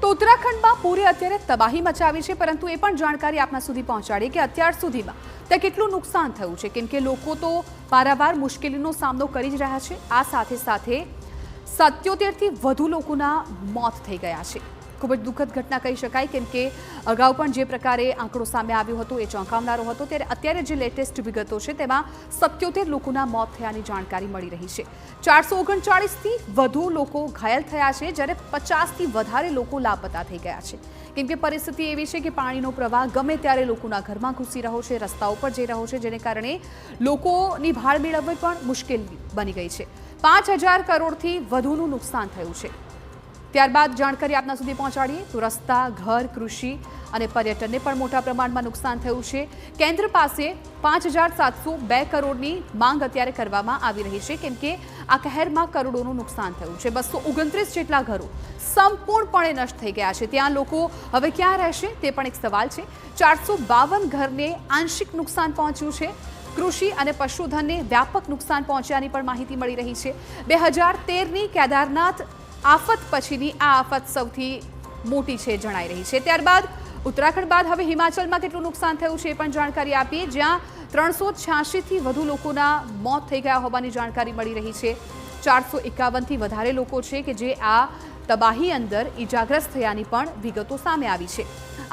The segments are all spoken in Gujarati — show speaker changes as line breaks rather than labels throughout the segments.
તો ઉત્તરાખંડમાં પૂરે અત્યારે તબાહી મચાવી છે, પરંતુ એ પણ જાણકારી આપના સુધી પહોંચાડીએ કે અત્યાર સુધીમાં ત્યાં કેટલું નુકસાન થયું છે, કેમ કે લોકો તો પારાવાર મુશ્કેલીનો સામનો કરી જ રહ્યા છે। આ સાથે સાથે 77થી વધુ લોકોના મોત થઈ ગયા છે। ખૂબ જ દુઃખદ ઘટના કહી શકાય, કેમ કે અગાઉ પણ જે પ્રકારે આંકડો સામે આવ્યો હતો એ ચોંકાવનારો હતો, ત્યારે અત્યારે જે લેટેસ્ટ વિગતો છે તેમાં 77 લોકોના મોત થયાની જાણકારી મળી રહી છે। 439થી વધુ લોકો ઘાયલ થયા છે, જ્યારે 50થી વધારે લોકો લાપતા થઈ ગયા છે, કેમ કે પરિસ્થિતિ એવી છે કે પાણીનો પ્રવાહ ગમે ત્યારે લોકોના ઘરમાં ઘૂસી રહ્યો છે, રસ્તાઓ પર જઈ રહ્યો છે, જેને કારણે લોકોની ભાળ મેળવવી પણ મુશ્કેલ બની ગઈ છે। 5000 કરોડથી વધુનું નુકસાન થયું છે। ત્યારબાદ જાણકારી આપના સુધી પહોંચાડીએ તો રસ્તા, ઘર, કૃષિ અને પર્યટનને પણ મોટા પ્રમાણમાં નુકસાન થયું છે। કેન્દ્ર પાસે 5702 કરોડની માંગ અત્યારે કરવામાં આવી રહી છે, કેમ કે આ કહેરમાં કરોડોનું નુકસાન થયું છે। 229 જેટલા ઘરો સંપૂર્ણપણે નષ્ટ થઈ ગયા છે। ત્યાં લોકો હવે ક્યાં રહેશે તે પણ એક સવાલ છે। 452 ઘરને આંશિક નુકસાન પહોંચ્યું છે। કૃષિ અને પશુધનને વ્યાપક નુકસાન પહોંચ્યાની પણ માહિતી મળી રહી છે। 2013ની કેદારનાથ આફત પછીની આ આફત સૌથી મોટી છે જણાઈ રહી છે। ત્યારબાદ ઉત્તરાખંડ બાદ હવે હિમાચલમાં કેટલું નુકસાન થયું છે એ પણ જાણકારી આપીએ, જ્યાં 386થી વધુ લોકોના મોત થઈ ગયા હોવાની જાણકારી મળી રહી છે। 451થી વધારે લોકો છે કે જે આ તબાહી અંદર ઈજાગ્રસ્ત થયાની પણ વિગતો સામે આવી છે।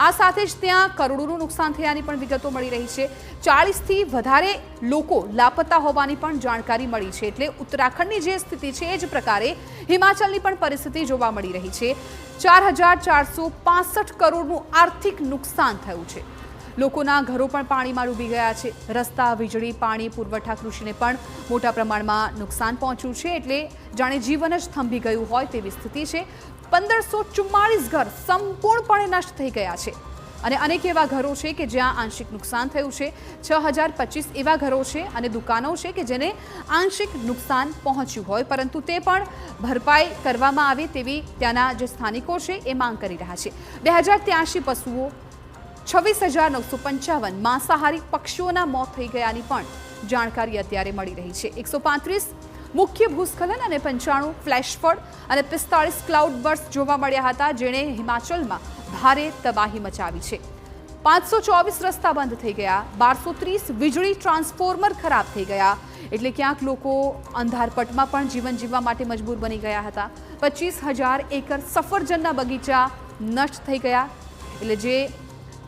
આ સાથે જ ત્યાં કરોડોનું નુકસાન થયાની પણ વિગતો મળી રહી છે। 40થી વધારે લોકો લાપતા હોવાની પણ જાણકારી મળી છે। એટલે ઉત્તરાખંડની જે સ્થિતિ છે એ જ પ્રકારે હિમાચલની પણ પરિસ્થિતિ જોવા મળી રહી છે। 4465 કરોડનું આર્થિક નુકસાન થયું છે। લોકોના ઘરો પણ પાણીમાં ડૂબી ગયા છે। રસ્તા, વીજળી, પાણી પુરવઠા, કૃષિને પણ મોટા પ્રમાણમાં નુકસાન પહોંચ્યું છે। એટલે જાણે જીવન જ થંભી ગયું હોય તેવી સ્થિતિ છે। 1544 ઘર સંપૂર્ણપણે નષ્ટ થઈ ગયા છે અને અનેક એવા ઘરો છે કે જ્યાં આંશિક નુકસાન થયું છે। 6025 એવા ઘરો છે અને દુકાનો છે કે જેને આંશિક નુકસાન પહોંચ્યું હોય, પરંતુ તે પણ ભરપાઈ કરવામાં આવે તેવી ત્યાંના જે સ્થાનિકો છે એ માંગ કરી રહ્યા છે। 2083 પશુઓ, 26955 માંસાહારી પક્ષીઓના મોત થઈ ગયાની પણ જાણકારી અત્યારે મળી રહી છે। 135 મુખ્ય ભૂસ્ખલન અને 95 ફ્લેશ ફ્લડ અને 45 ક્લાઉડ બર્સ્ટ જોવા મળ્યા હતા, જેણે હિમાચલમાં ભારે તબાહી મચાવી છે। 524 રસ્તા બંધ થઈ ગયા। 1230 વીજળી ટ્રાન્સફોર્મર ખરાબ થઈ ગયા, એટલે ક્યાંક લોકો અંધારપટમાં પણ જીવન જીવવા માટે મજબૂર બની ગયા હતા। 25000 એકર સફરજનના બગીચા નષ્ટ થઈ ગયા, એટલે જે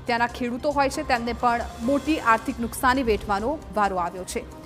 ત્યાંના ખેડૂતો હોય છે તેમને પણ મોટી આર્થિક નુકસાની વેઠવાનો વારો આવ્યો છે।